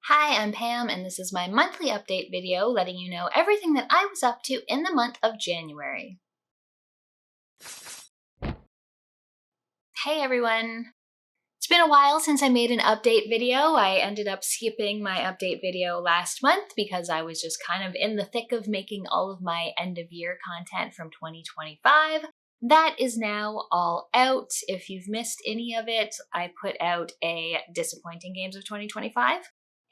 Hi, I'm Pam, and this is my monthly update video letting you know everything that I was up to in the month of January. Hey everyone! It's been a while since I made an update video. I ended up skipping my update video last month because I was just kind of in the thick of making all of my end of year content from 2025. That is now all out. If you've missed any of it, I put out a Disappointing Games of 2025,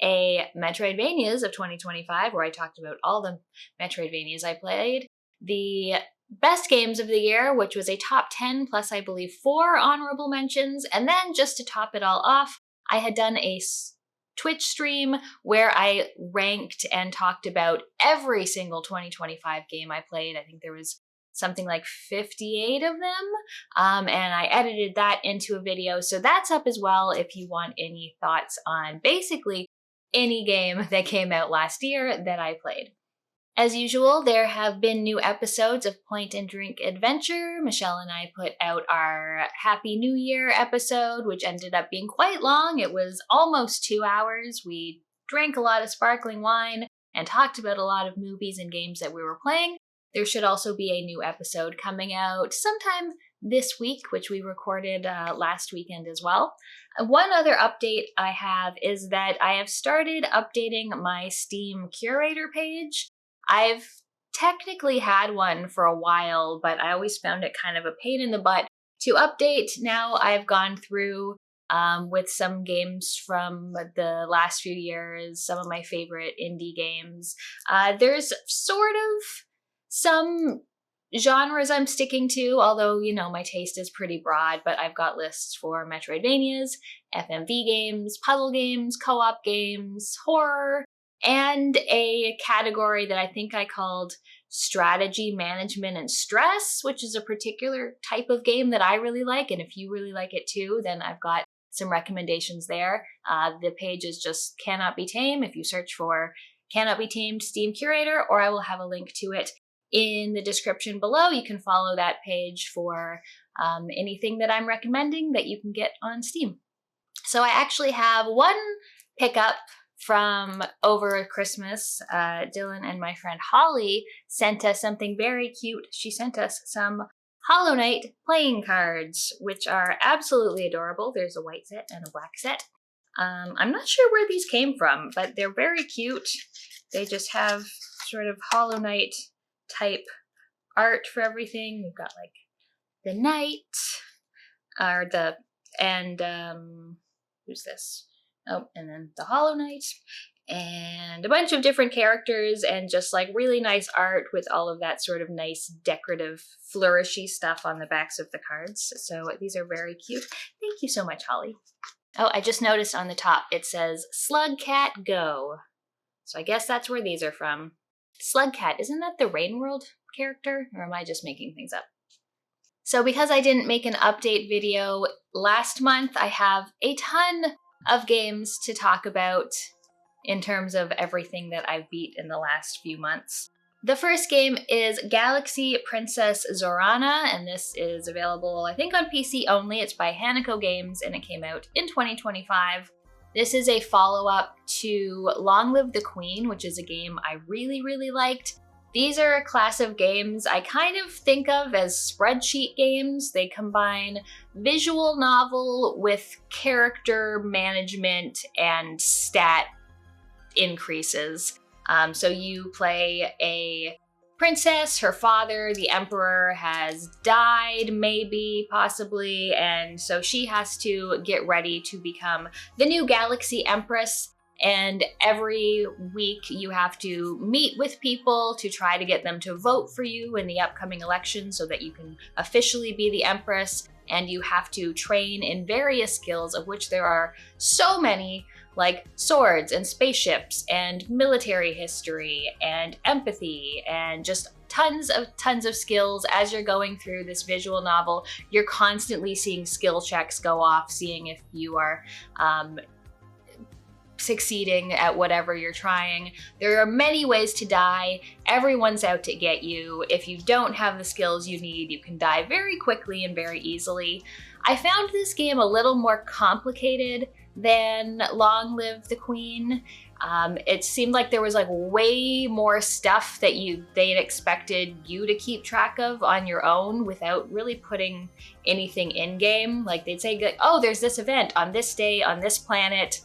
a Metroidvanias of 2025, where I talked about all the Metroidvanias I played, the Best Games of the Year, which was a top 10 plus I believe 4 honorable mentions, and then just to top it all off, I had done a Twitch stream where I ranked and talked about every single 2025 game I played. I think there was something like 58 of them, and I edited that into a video, so that's up as well if you want any thoughts on basically any game that came out last year that I played. As usual, there have been new episodes of Point and Drink Adventure. Michelle and I put out our Happy New Year episode, which ended up being quite long. It was almost 2 hours. We drank a lot of sparkling wine and talked about a lot of movies and games that we were playing. There should also be a new episode coming out sometime this week, which we recorded last weekend as well. One other update I have is that I have started updating my Steam curator page. I've technically had one for a while, but I always found it kind of a pain in the butt to update. Now I've gone through with some games from the last few years, some of my favorite indie games. There's sort of some genres I'm sticking to, although, you know, my taste is pretty broad, but I've got lists for Metroidvanias, FMV games, puzzle games, co-op games, horror, and a category that I think I called Strategy, Management, and Stress, which is a particular type of game that I really like, and if you really like it too, then I've got some recommendations there. The page is just Cannot Be Tamed. If you search for Cannot Be Tamed Steam Curator, or I will have a link to it in the description below. You can follow that page for anything that I'm recommending that you can get on Steam. So I actually have one pickup from over Christmas. Dylan and my friend Holly sent us something very cute. She sent us some Hollow Knight playing cards, which are absolutely adorable. There's a white set and a black set. I'm not sure where these came from, but they're very cute. They just have sort of Hollow Knight type art for everything. We've got like the knight, who's this? Oh, and then the Hollow Knight, and a bunch of different characters, and just like really nice art with all of that sort of nice decorative flourishy stuff on the backs of the cards. So these are very cute. Thank you so much, Holly. Oh, I just noticed on the top it says Slug Cat Go. So I guess that's where these are from. Slugcat, isn't that the Rain World character? Or am I just making things up? So because I didn't make an update video last month, I have a ton of games to talk about in terms of everything that I've beat in the last few months. The first game is Galaxy Princess Zorana, and this is available, I think, on PC only. It's by Hanako Games, and it came out in 2025. This is a follow-up to Long Live the Queen, which is a game I really, really liked. These are a class of games I kind of think of as spreadsheet games. They combine visual novel with character management and stat increases. So you play a princess, her father, the emperor, has died, maybe, possibly, and so she has to get ready to become the new Galaxy Empress, and every week you have to meet with people to try to get them to vote for you in the upcoming election so that you can officially be the Empress, and you have to train in various skills, of which there are so many, like swords and spaceships and military history and empathy and just tons of skills. As you're going through this visual novel, you're constantly seeing skill checks go off, seeing if you are succeeding at whatever you're trying. There are many ways to die. Everyone's out to get you. If you don't have the skills you need, you can die very quickly and very easily. I found this game a little more complicated than Long Live the Queen. It seemed like there was like way more stuff that they'd expected you to keep track of on your own without really putting anything in game. Like they'd say, like, oh, there's this event on this day on this planet,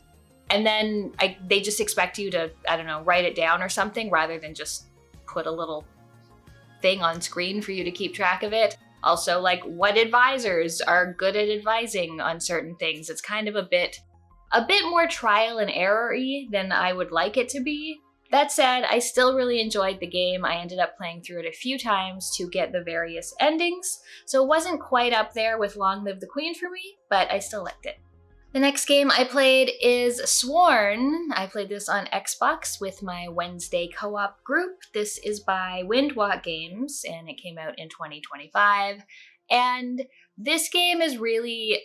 and then they just expect you to, I don't know, write it down or something rather than just put a little thing on screen for you to keep track of it. Also, like, what advisors are good at advising on certain things. It's kind of a bit more trial and error-y than I would like it to be. That said, I still really enjoyed the game. I ended up playing through it a few times to get the various endings, so it wasn't quite up there with Long Live the Queen for me, but I still liked it. The next game I played is Sworn. I played this on Xbox with my Wednesday co-op group. This is by Windwalk Games, and it came out in 2025. And this game is really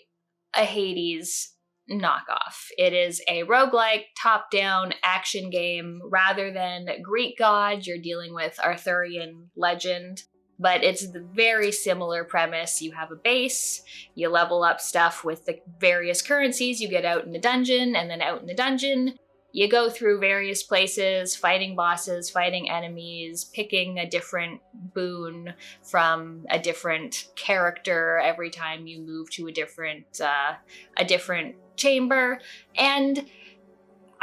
a Hades knockoff. It is a roguelike, top-down action game. Rather than Greek gods, you're dealing with Arthurian legend. But it's the very similar premise. You have a base, you level up stuff with the various currencies you get out in the dungeon, and then out in the dungeon, you go through various places, fighting bosses, fighting enemies, picking a different boon from a different character every time you move to a different chamber. And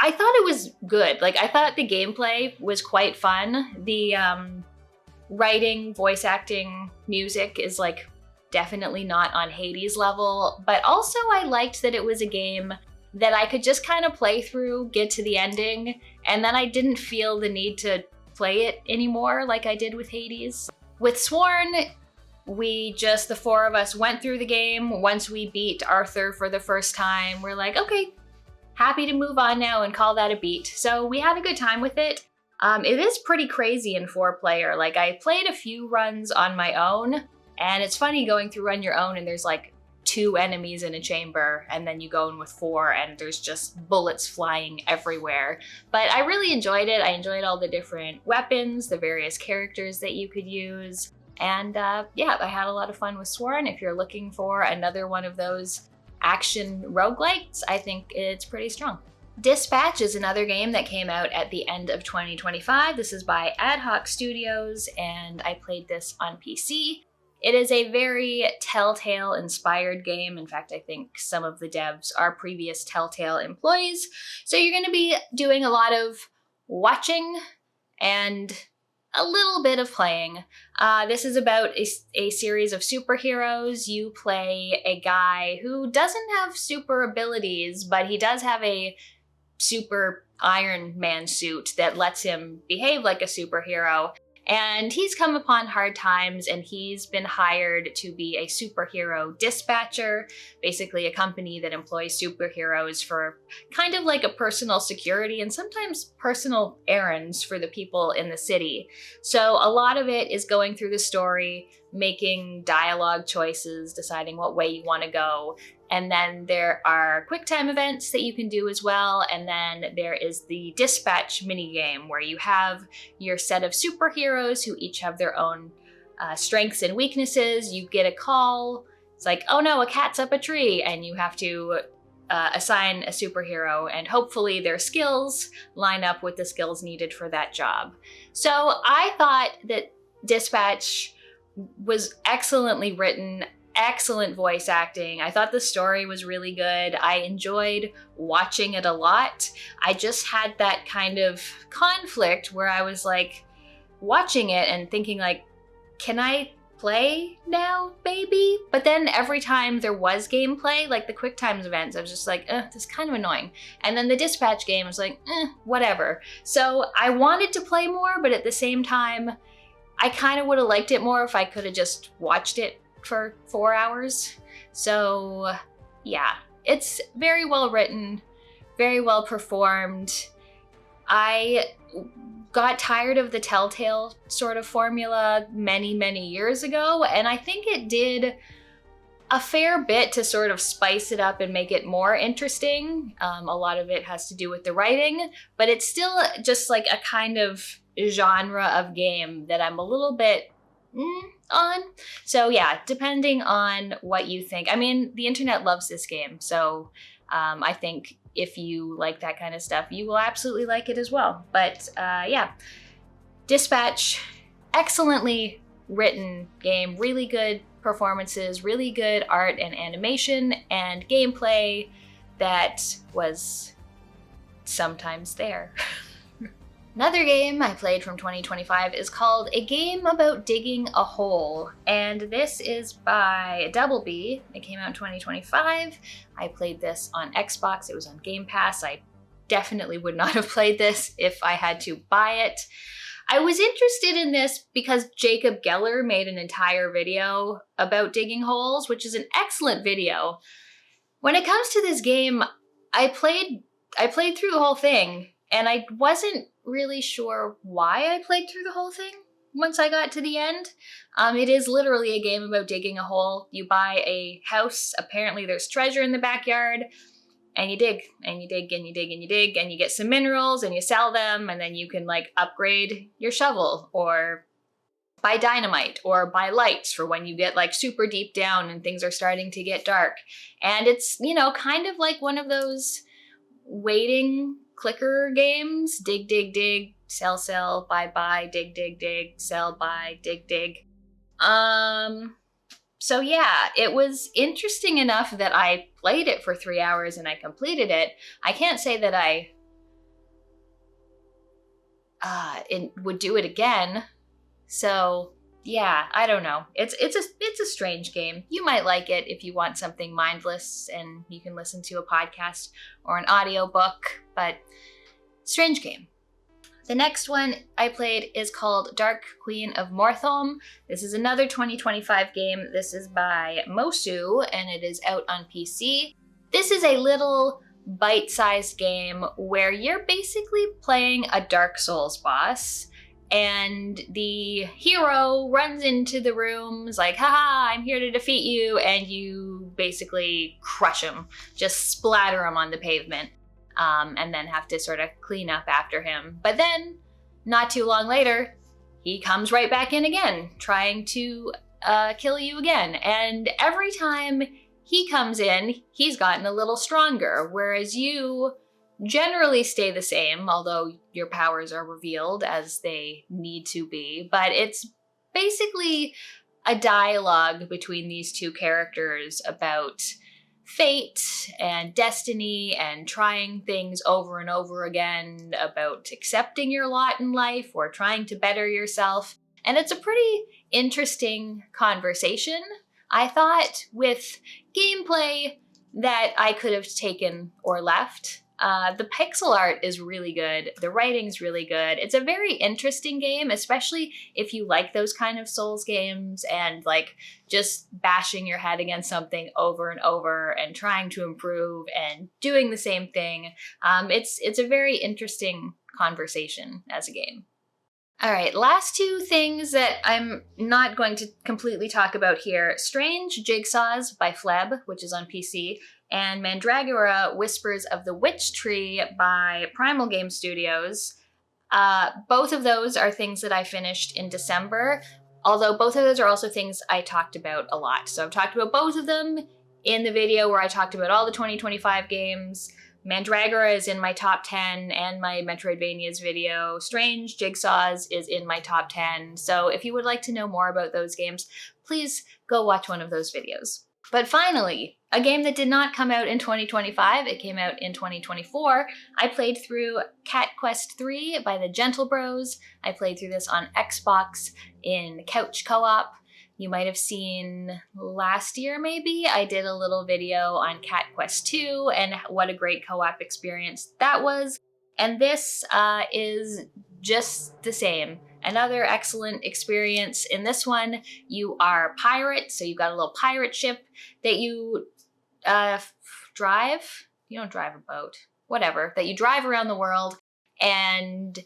I thought it was good. Like, I thought the gameplay was quite fun. The writing, voice acting, music is like definitely not on Hades level, but also I liked that it was a game that I could just kind of play through, get to the ending, and then I didn't feel the need to play it anymore like I did with Hades. With Sworn, the four of us went through the game. Once we beat Arthur for the first time, we're like, okay, happy to move on now and call that a beat. So we had a good time with it. It is pretty crazy in 4-player. Like, I played a few runs on my own, and it's funny going through on your own and there's like 2 enemies in a chamber, and then you go in with 4 and there's just bullets flying everywhere. But I really enjoyed it. I enjoyed all the different weapons, the various characters that you could use, and yeah, I had a lot of fun with Sworn. If you're looking for another one of those action roguelikes, I think it's pretty strong. Dispatch is another game that came out at the end of 2025. This is by Ad Hoc Studios, and I played this on PC. It is a very Telltale-inspired game. In fact, I think some of the devs are previous Telltale employees. So you're going to be doing a lot of watching and a little bit of playing. This is about a series of superheroes. You play a guy who doesn't have super abilities, but he does have a super Iron Man suit that lets him behave like a superhero. And he's come upon hard times, and he's been hired to be a superhero dispatcher, basically a company that employs superheroes for kind of like a personal security and sometimes personal errands for the people in the city. So a lot of it is going through the story, making dialogue choices, deciding what way you want to go. And then there are QuickTime events that you can do as well. And then there is the dispatch minigame where you have your set of superheroes who each have their own strengths and weaknesses. You get a call. It's like, oh no, a cat's up a tree. And you have to assign a superhero, and hopefully their skills line up with the skills needed for that job. So I thought that Dispatch was excellently written, excellent voice acting. I thought the story was really good. I enjoyed watching it a lot. I just had that kind of conflict where I was like watching it and thinking like, can I play now, baby? But then every time there was gameplay, like the quick times events, I was just like, this is kind of annoying. And then the dispatch game was like, whatever. So I wanted to play more, but at the same time, I kind of would have liked it more if I could have just watched it for 4 hours. So yeah, it's very well written, very well performed. I got tired of the Telltale sort of formula many years ago, and I think it did a fair bit to sort of spice it up and make it more interesting. A lot of it has to do with the writing, but it's still just like a kind of genre of game that I'm a little bit on. So yeah, depending on what you think. I mean, the internet loves this game, so I think if you like that kind of stuff, you will absolutely like it as well. But yeah, Dispatch, excellently written game, really good performances, really good art and animation, and gameplay that was sometimes there. Another game I played from 2025 is called A Game About Digging a Hole, and this is by Double B. It came out in 2025. I played this on Xbox. It was on Game Pass. I definitely would not have played this if I had to buy it. I was interested in this because Jacob Geller made an entire video about digging holes, which is an excellent video. When it comes to this game, I played through the whole thing, and I wasn't really sure why I played through the whole thing once I got to the end. It is literally a game about digging a hole. You buy a house, apparently there's treasure in the backyard, and you dig, and you dig, and you dig, and you dig, and you get some minerals, and you sell them, and then you can like upgrade your shovel, or buy dynamite, or buy lights for when you get like super deep down and things are starting to get dark. And it's, you know, kind of like one of those waiting clicker games. Dig, dig, dig, sell, sell, buy, buy, dig, dig, dig, sell, buy, dig, dig. So yeah, it was interesting enough that I played it for 3 hours and I completed it. I can't say that I would do it again. So yeah, I don't know. It's a strange game. You might like it if you want something mindless and you can listen to a podcast or an audiobook, but strange game. The next one I played is called Dark Queen of Mortholme. This is another 2025 game. This is by Mosu, and it is out on PC. This is a little bite-sized game where you're basically playing a Dark Souls boss, and the hero runs into the rooms like, haha, I'm here to defeat you, and you basically crush him, just splatter him on the pavement. And then have to sort of clean up after him. But then, not too long later, he comes right back in again, trying to kill you again. And every time he comes in, he's gotten a little stronger, whereas you generally stay the same, although your powers are revealed as they need to be. But it's basically a dialogue between these two characters about fate and destiny and trying things over and over again, about accepting your lot in life or trying to better yourself. And it's a pretty interesting conversation, I thought, with gameplay that I could have taken or left. The pixel art is really good. The writing's really good. It's a very interesting game, especially if you like those kind of Souls games and like just bashing your head against something over and over and trying to improve and doing the same thing. It's a very interesting conversation as a game. All right, last two things that I'm not going to completely talk about here. Strange Jigsaws by Fleb, which is on PC, and Mandragora Whispers of the Witch Tree by Primal Game Studios. Both of those are things that I finished in December, although both of those are also things I talked about a lot. So I've talked about both of them in the video where I talked about all the 2025 games. Mandragora is in my top 10 and my Metroidvanias video. Strange Jigsaws is in my top 10. So if you would like to know more about those games, please go watch one of those videos. But finally, a game that did not come out in 2025, it came out in 2024. I played through Cat Quest 3 by the Gentle Bros. I played through this on Xbox in couch co-op. You might have seen last year, maybe, I did a little video on Cat Quest 2 and what a great co-op experience that was. And this is just the same. Another excellent experience. In this one, you are a pirate, so you've got a little pirate ship that you drive. You don't drive a boat, whatever, that you drive around the world, and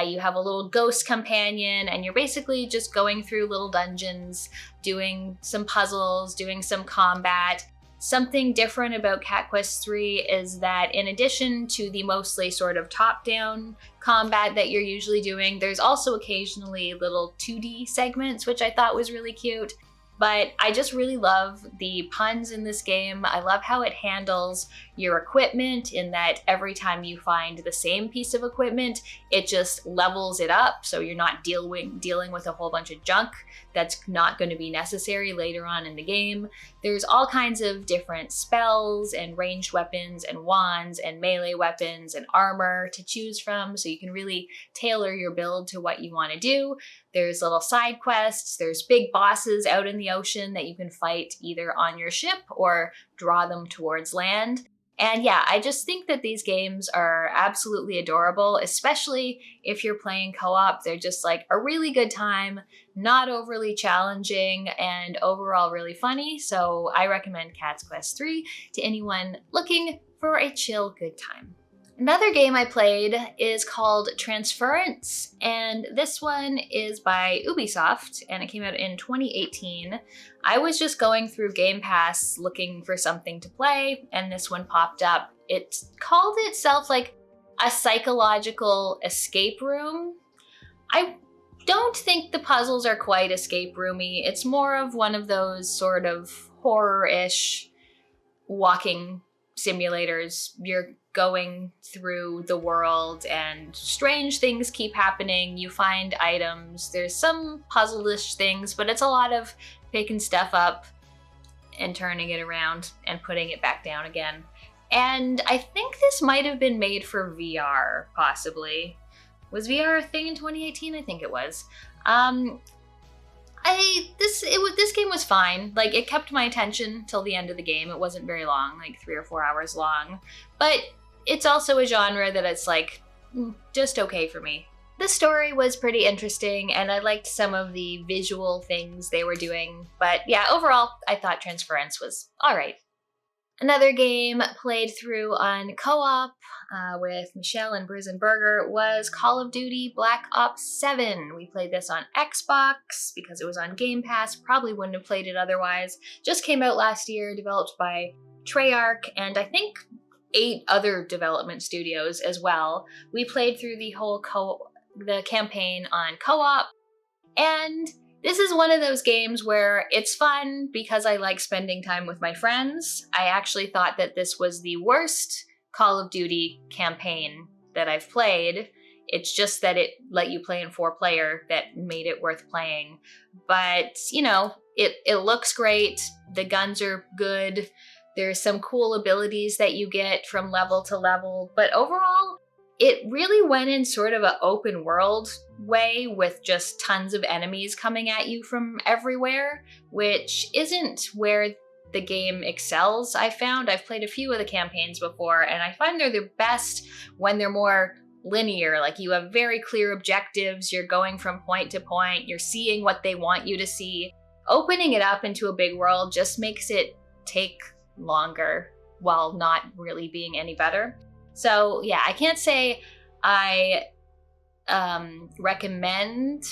you have a little ghost companion, and you're basically just going through little dungeons, doing some puzzles, doing some combat. Something different about Cat Quest 3 is that in addition to the mostly sort of top-down combat that you're usually doing, there's also occasionally little 2D segments, which I thought was really cute. But I just really love the puns in this game. I love how it handles your equipment in that every time you find the same piece of equipment, it just levels it up, so you're not dealing with a whole bunch of junk that's not going to be necessary later on in the game. There's all kinds of different spells and ranged weapons and wands and melee weapons and armor to choose from, so you can really tailor your build to what you want to do. There's little side quests, there's big bosses out in the ocean that you can fight either on your ship or draw them towards land. And yeah, I just think that these games are absolutely adorable, especially if you're playing co-op. They're just like a really good time, not overly challenging, and overall really funny. So I recommend Cat's Quest 3 to anyone looking for a chill good time. Another game I played is called Transference, and this one is by Ubisoft, and it came out in 2018. I was just going through Game Pass looking for something to play, and this one popped up. It called itself like a psychological escape room. I don't think the puzzles are quite escape roomy. It's more of one of those sort of horror-ish walking simulators. You're going through the world and strange things keep happening. You find items. There's some puzzle-ish things, but it's a lot of picking stuff up and turning it around and putting it back down again. And I think this might have been made for VR, possibly. Was VR a thing in 2018? I think it was. This game was fine. Like, it kept my attention till the end of the game. It wasn't very long, like 3 or 4 hours long. But it's also a genre that it's like, just okay for me. The story was pretty interesting, and I liked some of the visual things they were doing. But yeah, overall, I thought Transference was alright. Another game played through on co-op with Michelle and Brisenberger was Call of Duty Black Ops 7. We played this on Xbox because it was on Game Pass. Probably wouldn't have played it otherwise. Just came out last year, developed by Treyarch, and I think 8 other development studios as well. We played through the whole the campaign on co-op, and this is one of those games where it's fun because I like spending time with my friends. I actually thought that this was the worst Call of Duty campaign that I've played. It's just that it let you play in 4-player that made it worth playing. But, you know, it looks great. The guns are good. There's some cool abilities that you get from level to level. But overall, it really went in sort of an open world way with just tons of enemies coming at you from everywhere, which isn't where the game excels, I found. I've played a few of the campaigns before, and I find they're the best when they're more linear. Like, you have very clear objectives, you're going from point to point, you're seeing what they want you to see. Opening it up into a big world just makes it take longer while not really being any better. So yeah, I can't say I recommend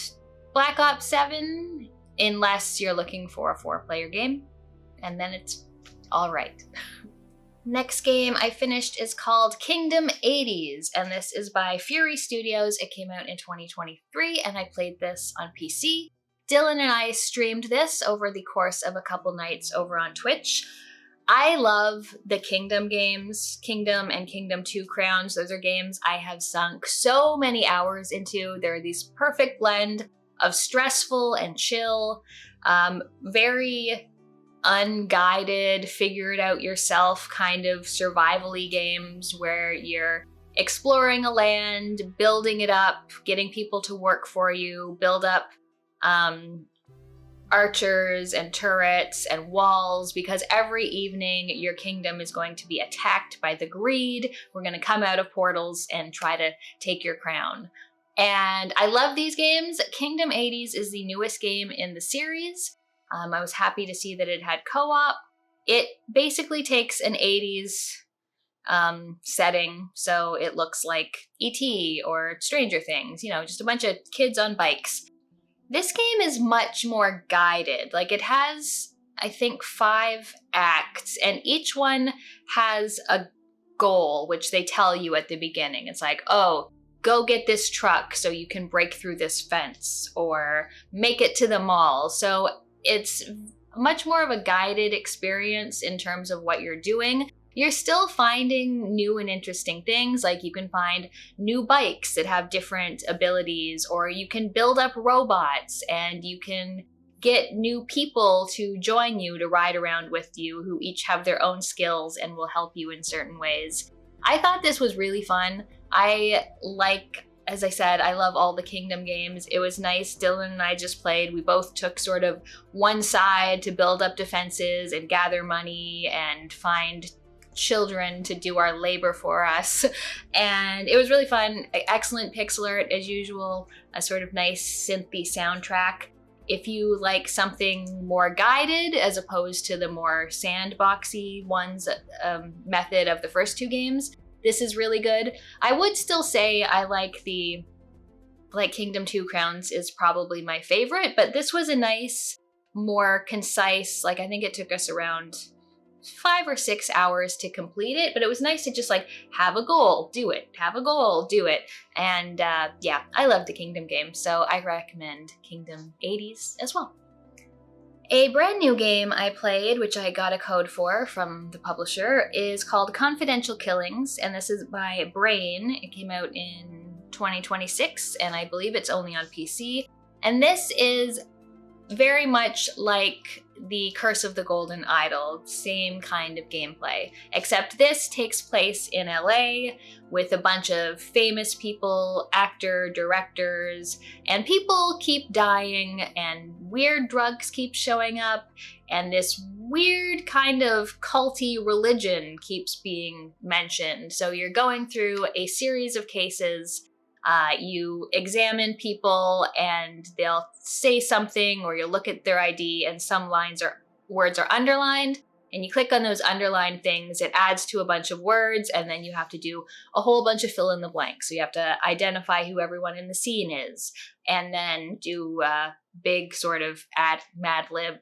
Black Ops 7 unless you're looking for a 4-player game, and then it's all right. Next game I finished is called Kingdom 80s, and this is by Fury Studios. It came out in 2023, and I played this on PC. Dylan and I streamed this over the course of a couple nights over on Twitch. I love the Kingdom games, Kingdom and Kingdom 2 Crowns. Those are games I have sunk so many hours into. They're this perfect blend of stressful and chill, very unguided, figure it out yourself kind of survival-y games where you're exploring a land, building it up, getting people to work for you, build up archers and turrets and walls, because every evening your kingdom is going to be attacked by the greed. We're going to come out of portals and try to take your crown. And I love these games. Kingdom 80s is the newest game in the series. I was happy to see that it had co-op. It basically takes an 80s setting, so it looks like E.T. or Stranger Things, you know, just a bunch of kids on bikes. This game is much more guided. Like, it has, I think, 5 acts, and each one has a goal, which they tell you at the beginning. It's like, oh, go get this truck so you can break through this fence, or make it to the mall. So it's much more of a guided experience in terms of what you're doing. you're still finding new and interesting things. Like you can find new bikes that have different abilities, or you can build up robots, and you can get new people to join you to ride around with you who each have their own skills and will help you in certain ways. I thought this was really fun. As I said, I love all the Kingdom games. It was nice. Dylan and I just played. We both took sort of one side to build up defenses and gather money and find children to do our labor for us. And it was really fun. Excellent pixel art as usual. A sort of nice synthy soundtrack. If you like something more guided as opposed to the more sandboxy method of the first two games, this is really good. I would still say I like Kingdom 2 Crowns is probably my favorite, but this was a nice, more concise, I think it took us around 5 or 6 hours to complete it, but it was nice to just have a goal, do it, have a goal, do it. And yeah, I love the Kingdom game, so I recommend Kingdom 80s as well. A brand new game I played, which I got a code for from the publisher, is called Confidential Killings, and this is by Brain. It came out in 2026, and I believe it's only on PC. And this is very much like the Curse of the Golden Idol, same kind of gameplay, except this takes place in LA with a bunch of famous people, directors, and people keep dying, and weird drugs keep showing up, and this weird kind of culty religion keeps being mentioned. So you're going through a series of cases. You examine people and they'll say something, or you look at their ID and some words are underlined, and you click on those underlined things. It adds to a bunch of words, and then you have to do a whole bunch of fill in the blanks. So you have to identify who everyone in the scene is, and then do a big sort of Mad Lib,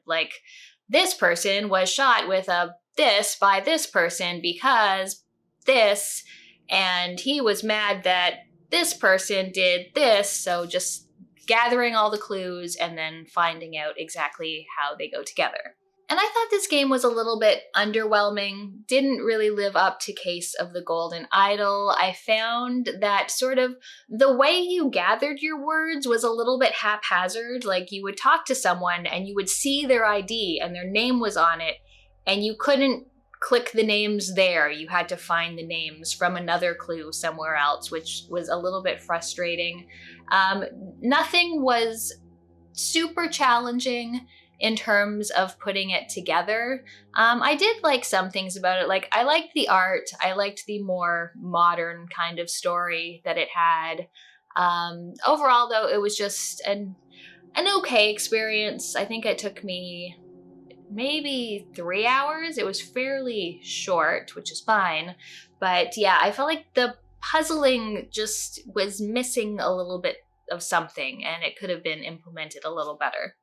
this person was shot with this by this person because this, and he was mad that this person did this. So just gathering all the clues and then finding out exactly how they go together. And I thought this game was a little bit underwhelming, didn't really live up to Case of the Golden Idol. I found that sort of the way you gathered your words was a little bit haphazard. You would talk to someone and you would see their ID and their name was on it, and you couldn't click the names there. You had to find the names from another clue somewhere else, which was a little bit frustrating. Nothing was super challenging in terms of putting it together. I did like some things about it. I liked the art. I liked the more modern kind of story that it had. Overall, though, it was just an okay experience. I think it took me maybe 3 hours. It was fairly short, which is fine. But yeah, I felt like the puzzling just was missing a little bit of something, and it could have been implemented a little better.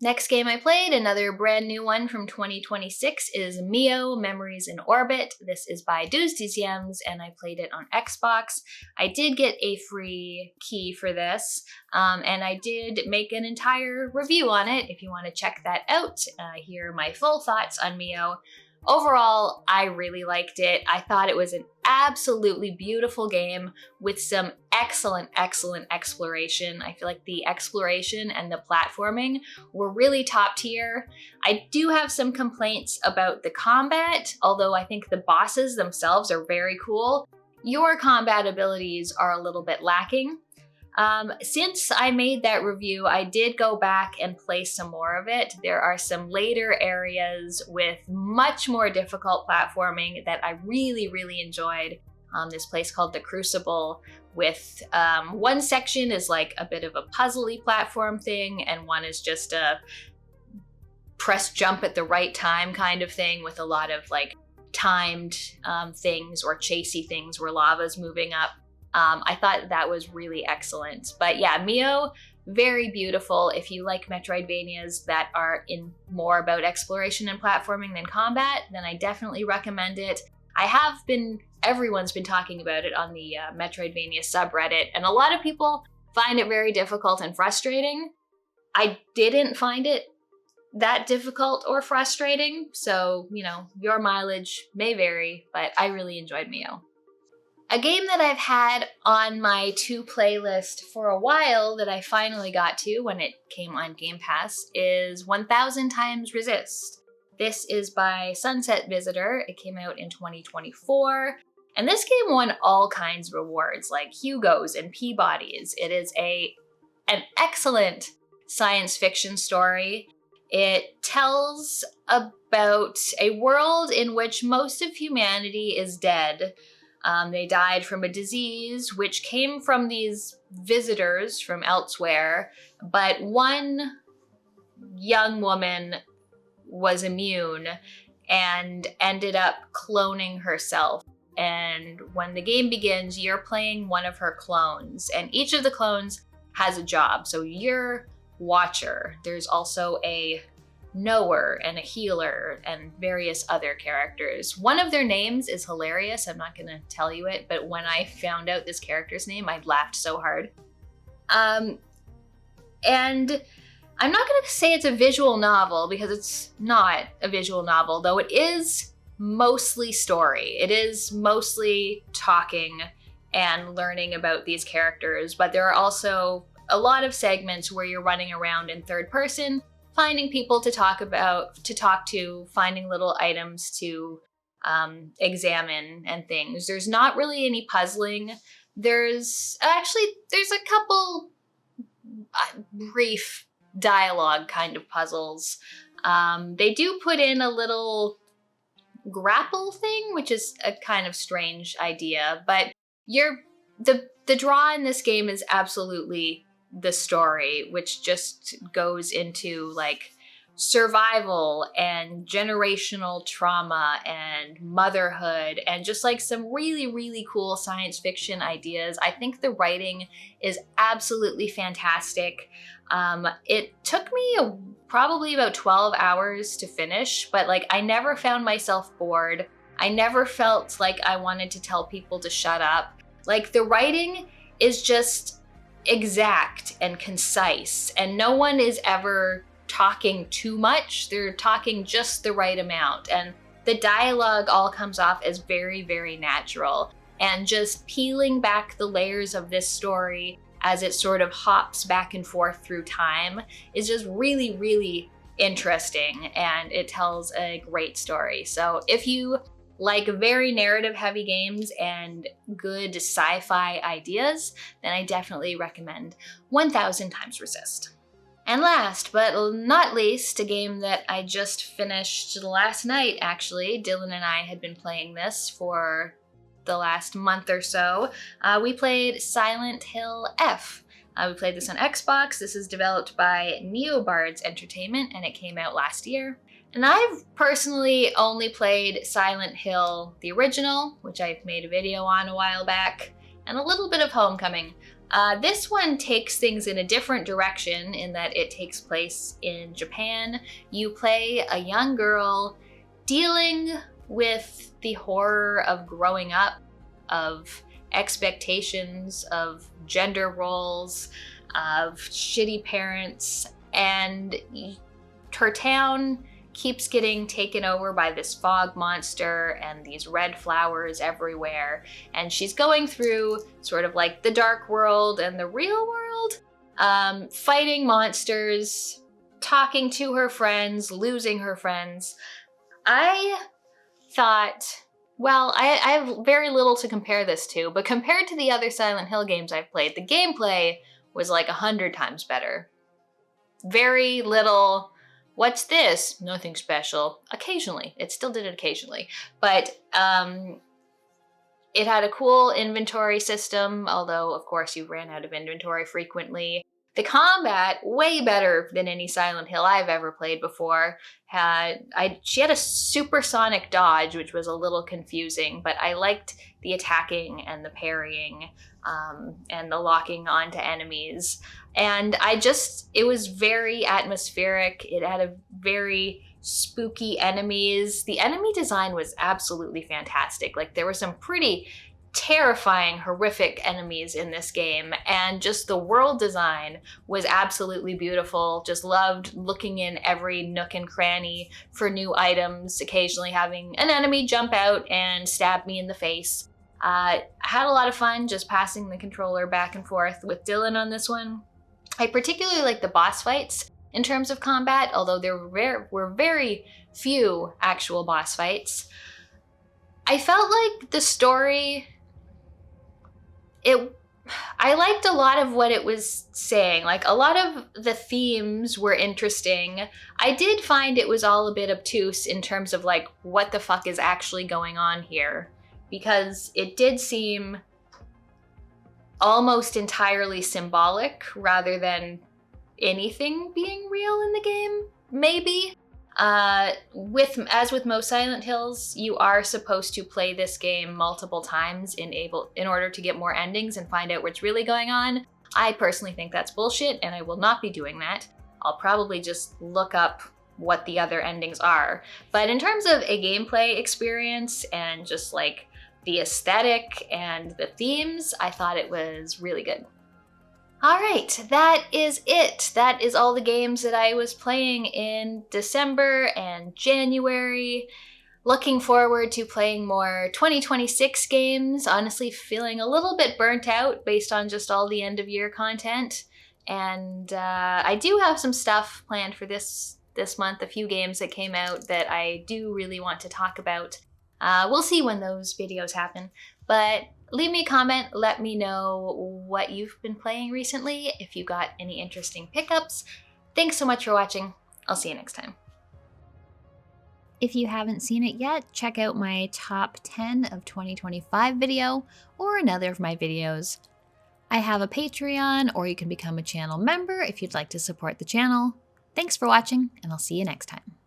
Next game I played, another brand new one from 2026, is Mio Memories in Orbit. This is by 1000xRESIST, and I played it on Xbox. I did get a free key for this, and I did make an entire review on it. If you want to check that out, hear my full thoughts on Mio. Overall, I really liked it. I thought it was an absolutely beautiful game with some excellent exploration. I feel like the exploration and the platforming were really top tier. I do have some complaints about the combat, although I think the bosses themselves are very cool. Your combat abilities are a little bit lacking. Since I made that review, I did go back and play some more of it. There are some later areas with much more difficult platforming that I really enjoyed. This place called the Crucible, with one section is a bit of a puzzly platform thing, and one is just a press jump at the right time kind of thing with a lot of timed things or chasey things where lava's moving up. I thought that was really excellent. But yeah, Mio, very beautiful. If you like Metroidvanias that are more about exploration and platforming than combat, then I definitely recommend it. Everyone's been talking about it on the Metroidvania subreddit, and a lot of people find it very difficult and frustrating. I didn't find it that difficult or frustrating, so, you know, your mileage may vary, but I really enjoyed Mio. A game that I've had on my to playlist for a while that I finally got to when it came on Game Pass is 1000xRESIST. This is by Sunset Visitor. It came out in 2024. And this game won all kinds of awards like Hugos and Peabodys. It is an excellent science fiction story. It tells about a world in which most of humanity is dead. They died from a disease which came from these visitors from elsewhere, but one young woman was immune and ended up cloning herself. And when the game begins, you're playing one of her clones, and each of the clones has a job. So you're Watcher. There's also a Knower and a Healer and various other characters. One of their names is hilarious. I'm not gonna tell you it, but when I found out this character's name, I laughed so hard. And I'm not gonna say it's a visual novel because it's not a visual novel, though it is mostly story. It is mostly talking and learning about these characters, but there are also a lot of segments where you're running around in third person, finding people to talk to, finding little items to examine and things. There's not really any puzzling. There's a couple brief dialogue kind of puzzles. They do put in a little grapple thing, which is a kind of strange idea, but the draw in this game is absolutely the story, which just goes into like survival and generational trauma and motherhood and just like some really, really cool science fiction ideas. I think the writing is absolutely fantastic. It took me probably about 12 hours to finish, but like I never found myself bored. I never felt like I wanted to tell people to shut up. Like the writing is just exact and concise, and no one is ever talking too much. They're talking just the right amount, and the dialogue all comes off as very, very natural. And just peeling back the layers of this story as it sort of hops back and forth through time is just really, really interesting, and it tells a great story. So if you like very narrative heavy games and good sci-fi ideas, then I definitely recommend 1000xRESIST. And last but not least, a game that I just finished last night actually. Dylan and I had been playing this for the last month or so. We played Silent Hill F. We played this on Xbox. This is developed by Neobards Entertainment and it came out last year. And I've personally only played Silent Hill, the original, which I made a video on a while back, and a little bit of Homecoming. This one takes things in a different direction in that it takes place in Japan. You play a young girl dealing with the horror of growing up, of expectations, of gender roles, of shitty parents, and her town keeps getting taken over by this fog monster and these red flowers everywhere. And she's going through sort of like the dark world and the real world, fighting monsters, talking to her friends, losing her friends. I thought, well, I have very little to compare this to, but compared to the other Silent Hill games I've played, the gameplay was like 100 times better. Very little, what's this? Nothing special. Occasionally. It still did it occasionally. But it had a cool inventory system, although, of course, you ran out of inventory frequently. The combat, way better than any Silent Hill I've ever played before. She had a supersonic dodge, which was a little confusing, but I liked the attacking and the parrying and the locking onto enemies. And it was very atmospheric. It had a very spooky enemies. The enemy design was absolutely fantastic. Like there were some pretty terrifying, horrific enemies in this game, and just the world design was absolutely beautiful. Just loved looking in every nook and cranny for new items, occasionally having an enemy jump out and stab me in the face. Had a lot of fun just passing the controller back and forth with Dylan on this one. I particularly like the boss fights in terms of combat, although there were very few actual boss fights. I felt like the story, I liked a lot of what it was saying. Like, a lot of the themes were interesting. I did find it was all a bit obtuse in terms of like what the fuck is actually going on here, because it did seem almost entirely symbolic rather than anything being real in the game, maybe. As with most Silent Hills, you are supposed to play this game multiple times in order to get more endings and find out what's really going on. I personally think that's bullshit, and I will not be doing that. I'll probably just look up what the other endings are. But in terms of a gameplay experience and just like the aesthetic and the themes, I thought it was really good. Alright, that is it. That is all the games that I was playing in December and January. Looking forward to playing more 2026 games. Honestly, feeling a little bit burnt out based on just all the end of year content. And I do have some stuff planned for this month, a few games that came out that I do really want to talk about. We'll see when those videos happen. But leave me a comment, let me know what you've been playing recently, if you got any interesting pickups. Thanks so much for watching. I'll see you next time. If you haven't seen it yet, check out my top 10 of 2025 video or another of my videos. I have a Patreon, or you can become a channel member if you'd like to support the channel. Thanks for watching, and I'll see you next time.